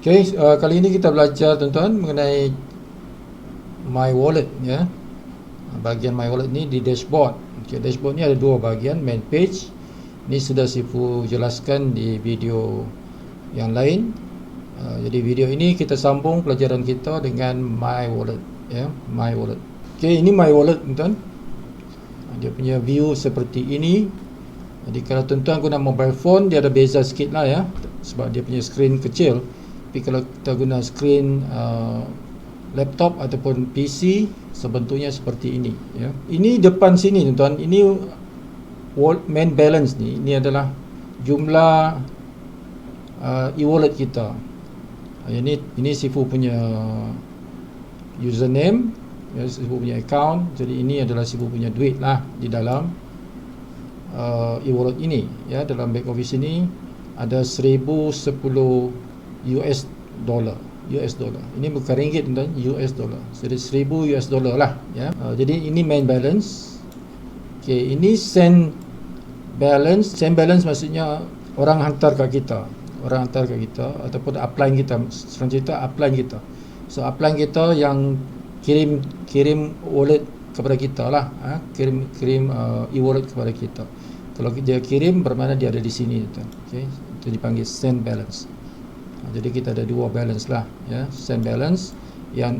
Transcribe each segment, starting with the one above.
Okay, kali ini kita belajar tuan-tuan mengenai My Wallet ya. Bahagian My Wallet ni di dashboard. Okay, dashboard ni ada dua bahagian, main page. Ni sudah Sifu jelaskan di video yang lain. Jadi video ini kita sambung pelajaran kita dengan My Wallet ya, My Wallet. Okay, ini My Wallet tuan-tuan. Dia punya view seperti ini. Jadi kalau tuan-tuan guna mobile phone, dia ada beza sikit lah ya, sebab dia punya screen kecil. Tapi kalau kita guna screen laptop ataupun PC, sebentuknya seperti ini ya. Ini depan sini tuan-tuan, ini main balance ni. Ini adalah jumlah e-wallet kita. Ini Sifu punya username ya, Sifu punya account. Jadi ini adalah Sifu punya duit lah di dalam e-wallet ini ya. Dalam back office ini ada 1010 US dollar. Ini bukan ringgit tuan, US dollar. Jadi 1000 US dollar lah ya. Jadi ini main balance. Okey, ini send balance. Send balance maksudnya orang hantar kat kita. Orang hantar kat kita ataupun upline kita. Senang cerita upline kita. So upline kita yang kirim wallet kepada kita lah, kirim e-wallet kepada kita. Kalau dia kirim, bermakna dia ada di sini tuan. Okey, itu dipanggil send balance. Jadi kita ada dua balance lah ya, send balance yang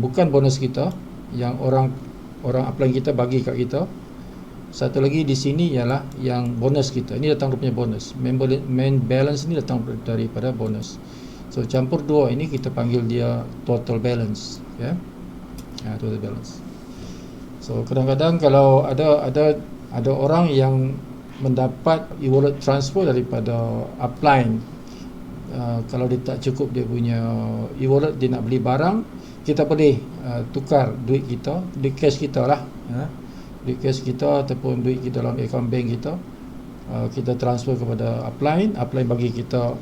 bukan bonus kita, yang orang upline kita bagi kat kita. Satu lagi di sini ialah yang bonus kita. Ini datang rupanya bonus. Main balance ni datang daripada bonus. So campur dua ini kita panggil dia total balance ya. Total balance. So kadang-kadang kalau ada orang yang mendapat e-wallet transfer daripada upline, kalau dia tak cukup dia punya e-wallet, dia nak beli barang, kita boleh tukar duit kita, duit cash kita lah duit cash kita ataupun duit kita dalam account bank kita, kita transfer kepada upline bagi kita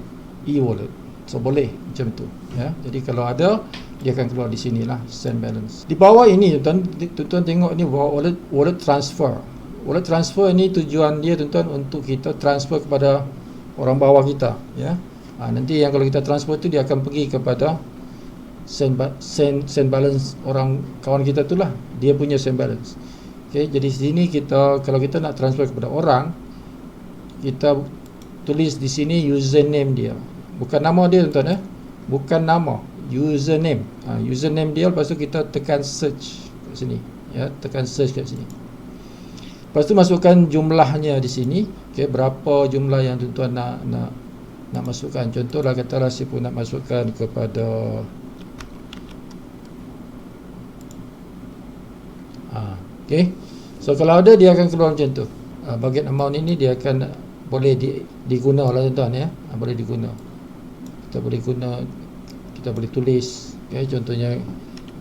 e-wallet. So boleh macam tu ya. Jadi kalau ada, dia akan keluar di sini lah, send balance. Di bawah ini tuan-tuan tengok ni wallet transfer. Wallet transfer ni tujuan dia tuan-tuan untuk kita transfer kepada orang bawah kita ya. Nanti yang kalau kita transfer tu, dia akan pergi kepada send balance orang kawan kita tu lah, dia punya send balance. Okay, jadi sini kita, kalau kita nak transfer kepada orang, kita tulis di sini username dia, bukan nama dia tuan-tuan bukan nama, username. Username dia, lepas tu kita tekan search kat sini ya, tekan search kat sini. Lepas tu masukkan jumlahnya di sini. Okay, berapa jumlah yang tuan-tuan nak masukkan. Contohlah katalah saya pun nak masukkan kepada okey. So kalau ada, dia akan keluar macam tu. Bagian amount ini dia akan boleh diguna lah tuan-tuan ya. Boleh diguna. Kita boleh tulis. Okay, contohnya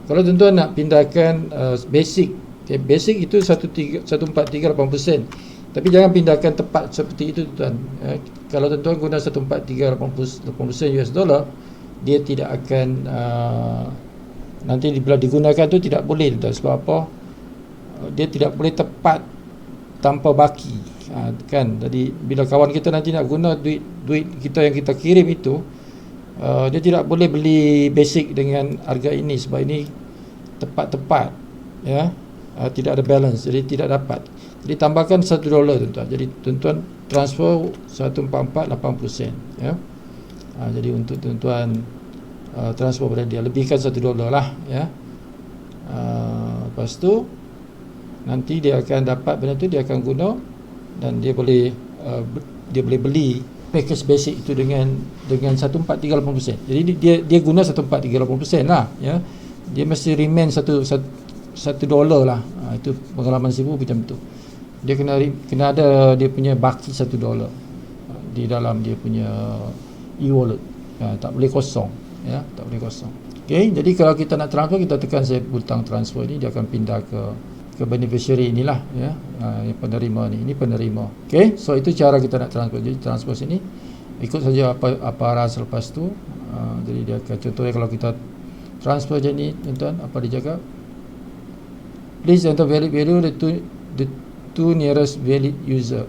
kalau tuan-tuan nak pindahkan basic. Okay, basic itu 143.80%. Tapi jangan pindahkan tepat seperti itu tuan. Kalau tuan-tuan guna 143.80% US dollar, dia tidak akan nanti bila digunakan tu tidak boleh tuan. Sebab apa? Dia tidak boleh tepat tanpa baki. Kan? Jadi bila kawan kita nanti nak guna duit kita yang kita kirim itu, dia tidak boleh beli basic dengan harga ini sebab ini tepat-tepat ya. Tidak ada balance, jadi tidak dapat. Jadi tambahkan $1 tuan-tuan. Jadi tuan-tuan transfer 144.80 ya. Jadi untuk tuan-tuan transfer pada dia, lebihkan $1 lah ya. Lepas tu nanti dia akan dapat benda tu, dia akan guna dan dia boleh beli package basic itu dengan 143.80%. Jadi dia guna 143.80% lah ya. Dia mesti remain $1 lah. Itu pengalaman Sifu macam tu. Dia kena ada dia punya baki $1 di dalam dia punya e-wallet. Tak boleh kosong ya, tak boleh kosong. Okey, jadi kalau kita nak transfer, kita tekan saya butang transfer ni, dia akan pindah ke beneficiary inilah ya. Yang penerima ni, ini penerima. Okey, so itu cara kita nak transfer. Jadi transfer sini ikut saja apa arah selepas tu. Jadi dia akan, contohnya kalau kita transfer je ni tuan-tuan, apa dia cakap? Please enter valid value the two nearest valid user.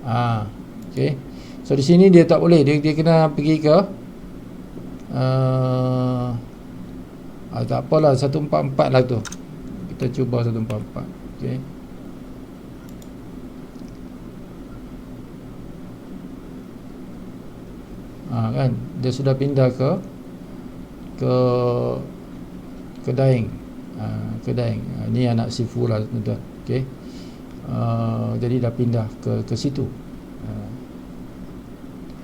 Okey. So di sini dia tak boleh, dia kena pergi ke tak apalah, 144 lah tu. Kita cuba 144. Okey. Kan dia sudah pindah ke Daeng. Ke Daeng. Ni anak Sifu lah tuan-tuan. Okey. Jadi dah pindah ke situ.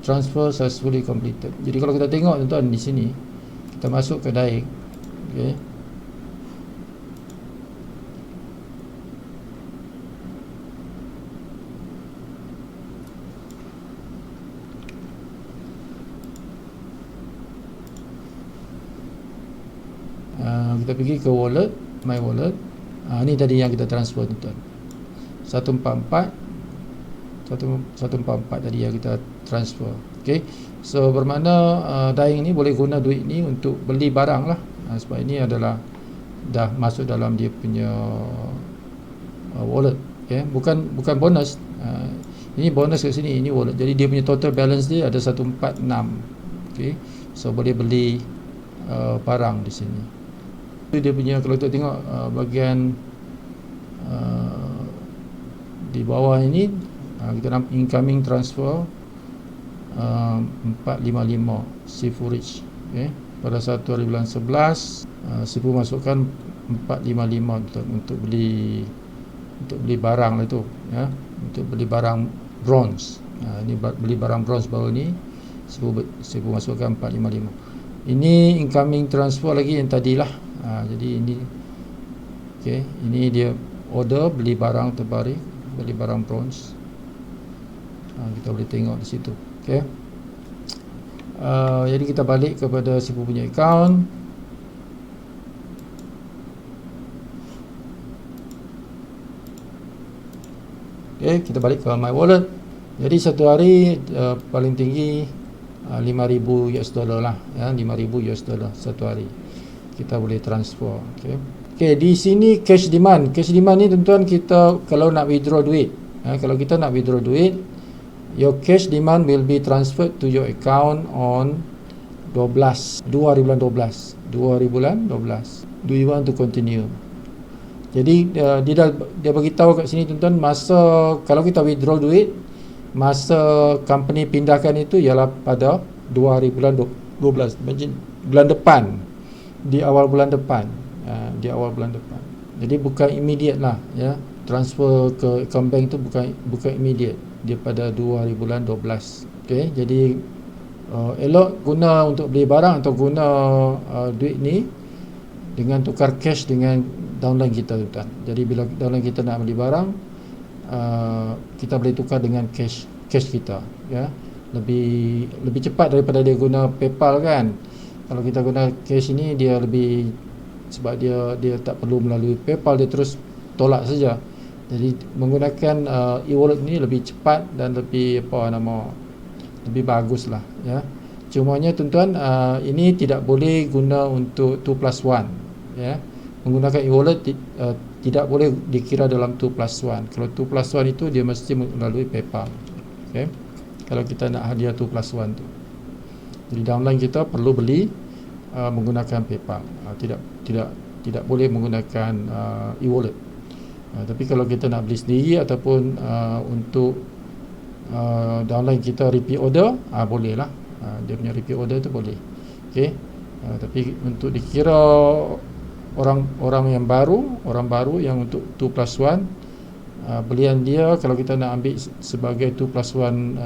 Transfer successfully completed. Jadi kalau kita tengok tuan-tuan di sini, kita masuk ke Daeng. Okey. Kita pergi ke wallet, my wallet. Ni tadi yang kita transfer tuan-tuan. 144 tadi yang kita transfer. Okey. So bermakna Daeng ni boleh guna duit ni untuk beli barang lah. Sebab ini adalah dah masuk dalam dia punya wallet. Okay. Bukan bonus. Ini bonus kat sini, ini wallet. Jadi dia punya total balance dia ada 146. Okey. So boleh beli barang di sini. Dia punya, kalau kita tengok bahagian di bawah ini, kita nampak incoming transfer 455 Sifu Rich. Okay. Pada 1 hari bulan 11 Sifu masukkan 455 untuk beli barang lah itu, ya, untuk beli barang bronze. Ini beli barang bronze baru ni Sifu masukkan 455. Ini incoming transfer lagi yang tadilah. Jadi ini okey, ini dia order beli barang terbaru, beli barang bronze. Kita boleh tengok di situ. Okey. Jadi kita balik kepada Sifu punya account. Okey, kita balik ke my wallet. Jadi satu hari paling tinggi $5,000 lah, ya, $5,000 satu hari kita boleh transfer. Okey. Okey, di sini cash demand. Cash demand ni tuan-tuan, kita kalau nak withdraw duit, kalau kita nak withdraw duit, your cash demand will be transferred to your account on 2 hari bulan 12. Do you want to continue? Jadi dia bagi tahu kat sini tuan-tuan, masa kalau kita withdraw duit, masa company pindahkan itu ialah pada 2 hari bulan 12. Imagine bulan depan, di awal bulan depan. Jadi bukan immediate lah, ya. Transfer ke account bank tu bukan immediate. Dia pada 2 hari bulan 12. Okey, jadi elok guna untuk beli barang atau guna duit ni dengan tukar cash dengan downline kita tuan. Jadi bila downline kita nak beli barang, kita boleh tukar dengan cash kita, ya. Lebih cepat daripada dia guna PayPal kan. Kalau kita guna cash ini, dia lebih, sebab dia tak perlu melalui PayPal, dia terus tolak saja. Jadi menggunakan e-wallet ni lebih cepat dan lebih lebih bagus lah, ya. Cumanya tuan-tuan, ini tidak boleh guna untuk 2+1, ya. Menggunakan e-wallet tidak boleh dikira dalam 2+1. Kalau 2+1 itu dia mesti melalui PayPal. Okay. Kalau kita nak hadiah 2+1 tu, jadi downline kita perlu beli menggunakan PayPal. Tidak boleh menggunakan e-wallet. Tapi kalau kita nak beli sendiri ataupun untuk downline kita repeat order, boleh lah. Dia punya repeat order tu boleh. Okay. Tapi untuk dikira orang yang baru yang untuk 2+1, belian dia kalau kita nak ambil sebagai 2+1,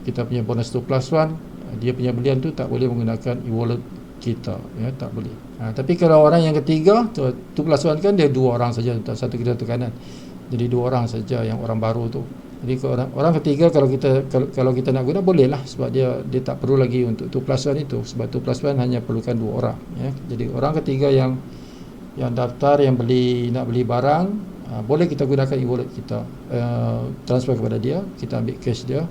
kita punya bonus 2+1, dia punya belian tu tak boleh menggunakan e-wallet kita, ya, tak boleh. Tapi kalau orang yang ketiga, 2+1 kan dia 2 orang saja, satu kiri satu kanan. Jadi 2 orang saja yang orang baru tu. Jadi orang ketiga kalau kita nak guna boleh lah, sebab dia tak perlu lagi untuk 2+1 itu, sebab 2+1 hanya perlukan 2 orang, ya. Jadi orang ketiga yang daftar, yang nak beli barang, boleh kita gunakan e-wallet kita, transfer kepada dia, kita ambil cash dia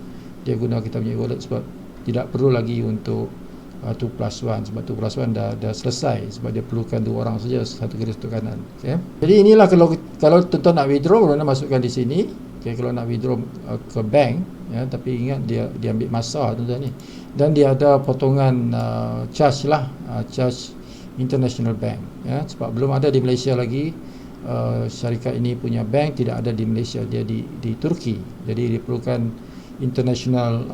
guna kita punya e-wallet, sebab tidak perlu lagi untuk 2+1, sebab 2+1 dah selesai, sebab dia perlukan 2 orang saja, satu kiri satu kanan. Okay. Jadi inilah kalau tuan-tuan nak withdraw, mana masukkan di sini. Okay, kalau nak withdraw ke bank, ya, tapi ingat dia ambil masa tuan-tuan ni, dan dia ada potongan charge lah, charge international bank, ya, sebab belum ada di Malaysia lagi. Syarikat ini punya bank tidak ada di Malaysia, dia di Turki, jadi diperlukan international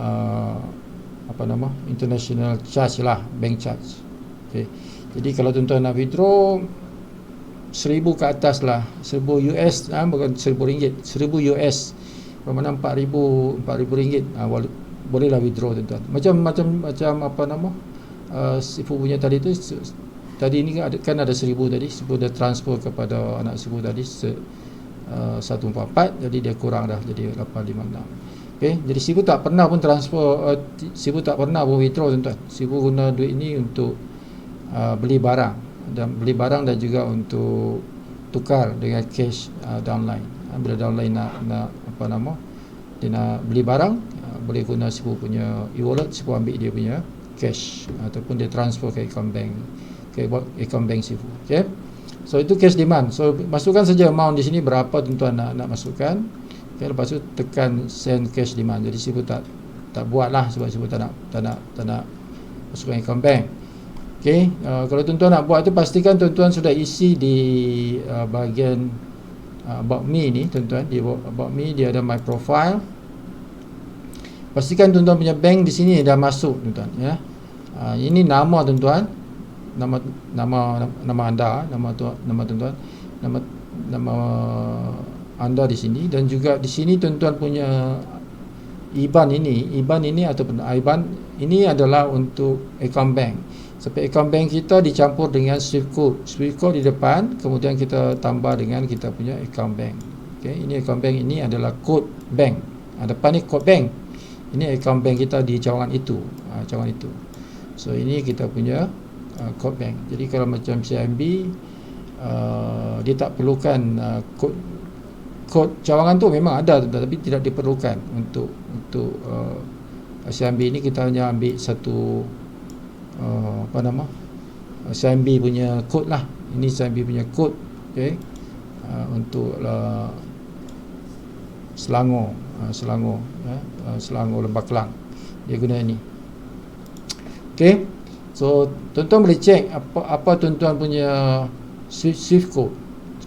international charge lah, bank charge. Okay. Jadi kalau tuan-tuan nak withdraw 1,000 ke atas lah, 1,000 US, bukan 1,000 ringgit, 1,000 US, bermakna 4,000 ringgit, bolehlah withdraw tuan-tuan. Macam Sifu punya tadi tu, tadi ni kan ada 1,000 tadi, Sifu dah transfer kepada anak Sifu tadi 144, jadi dia kurang dah jadi 856. Okay, jadi Sifu tak pernah pun transfer, Sifu tak pernah pun withdraw tuan-tuan. Sifu guna duit ni untuk beli barang dan juga untuk tukar dengan cash downline. Bila downline nak dia nak beli barang, boleh guna Sifu punya e-wallet, Sifu ambil dia punya cash ataupun dia transfer ke account bank, ke account bank Sifu. Okay, so itu cash demand. So masukkan saja amount di sini berapa tuan-tuan nak masukkan. Okay, lepas tu tekan send cash demand. Jadi Sifu tak buat lah, sebab Sifu tak nak masukkan account bank. Okay, kalau tuan-tuan nak buat tu, pastikan tuan-tuan sudah isi di bahagian about me ni tuan-tuan. Di about me dia ada my profile. Pastikan tuan-tuan punya bank di sini dah masuk tuan-tuan, ya. Ini nama tuan-tuan, nama anda, nama tuan-tuan, nama anda di sini, dan juga di sini tuan-tuan punya IBAN ini ataupun IBAN ini adalah untuk account bank. Sampai account bank kita dicampur dengan Swift code di depan, kemudian kita tambah dengan kita punya account bank. Okay, ini account bank ini adalah code bank. Depan ni code bank. Ini account bank kita di cawangan itu, So ini kita punya code bank. Jadi kalau macam CIMB, dia tak perlukan kod cawangan tu memang ada, tapi tidak diperlukan untuk CIMB ini. Kita hanya ambil satu CIMB punya kod lah. Ini CIMB punya kod, okay, untuk Selangor, Selangor Lembah Kelang, dia guna ini. Okay, so tuan-tuan boleh cek apa tuan-tuan punya Swift code.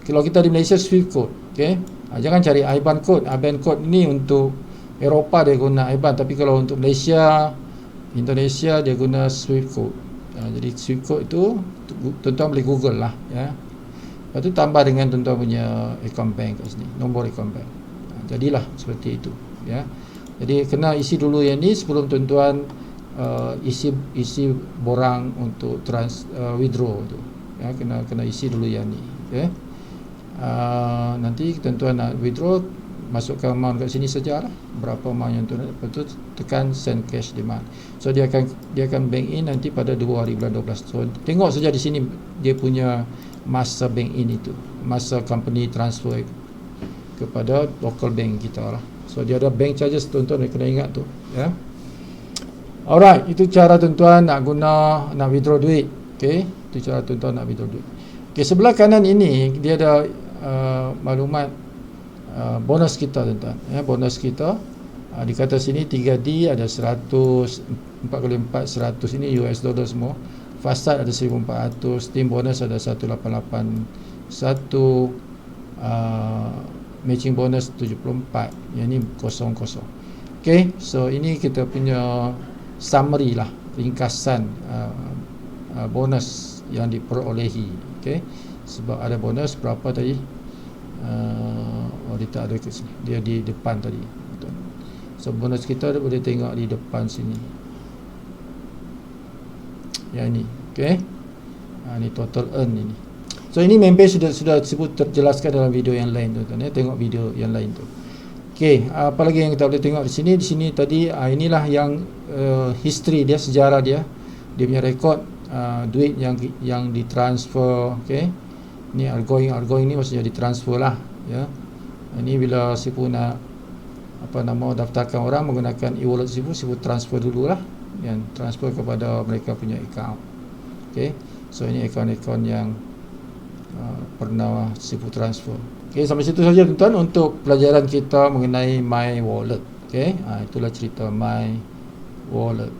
Kalau kita di Malaysia Swift code, okay, jangan cari IBAN code. IBAN code ni untuk Eropah dia guna IBAN, tapi kalau untuk Malaysia, Indonesia dia guna Swift code. Jadi Swift code itu tuan-tuan boleh Google lah, ya. Lepas tu tambah dengan tuan-tuan punya account bank kat sini, nombor account bank. Jadilah seperti itu, ya. Jadi kena isi dulu yang ni sebelum tuan-tuan isi borang untuk withdraw tu, ya. Kena isi dulu yang ni, okay. Nanti tuan-tuan nak withdraw, masukkan amount kat sini sajalah, berapa amount yang tuan nak. Lepas tu tekan send cash demand. So dia akan bank in nanti pada 2 hari bulan 12. So tengok saja di sini dia punya masa bank in itu, masa company transfer kepada local bank kita lah. So dia ada bank charges, tuan-tuan kena ingat tu, ya. Alright, itu cara tuan-tuan nak withdraw duit. Okay, itu cara tuan-tuan nak withdraw duit. Okay, sebelah kanan ini dia ada maklumat bonus kita tuan-tuan, ya. Bonus kita dikata sini 3D ada 100, 4 kali 4 100, ini US dollar semua. Fasad ada 1,400, team bonus ada 188, matching bonus 74, yang ini 00. Okay, so ini kita punya summary lah, ringkasan bonus yang diperolehi. Okay, sebab ada bonus berapa tadi, dia tak ada kat sini, dia di depan tadi. So bonus kita boleh tengok di depan sini, yang ini. Okay, ini total earn ini. So ini members sudah sebut terjelaskan dalam video yang lain tuan-tuan, ya. Tengok video yang lain tu. Okey, apa lagi yang kita boleh tengok di sini? Di sini tadi inilah yang history dia, sejarah dia punya rekod duit yang ditransfer. Okey, ini outgoing ni maksudnya ditransfer lah, ya. Ini bila Sifu nak daftarkan orang menggunakan e-wallet Sifu transfer dululah, yang transfer kepada mereka punya account. Okey, so ini akaun-akaun yang pernah Sifu transfer. Okey, sampai situ saja tuan-tuan untuk pelajaran kita mengenai My Wallet. Okey, itulah cerita My Wallet.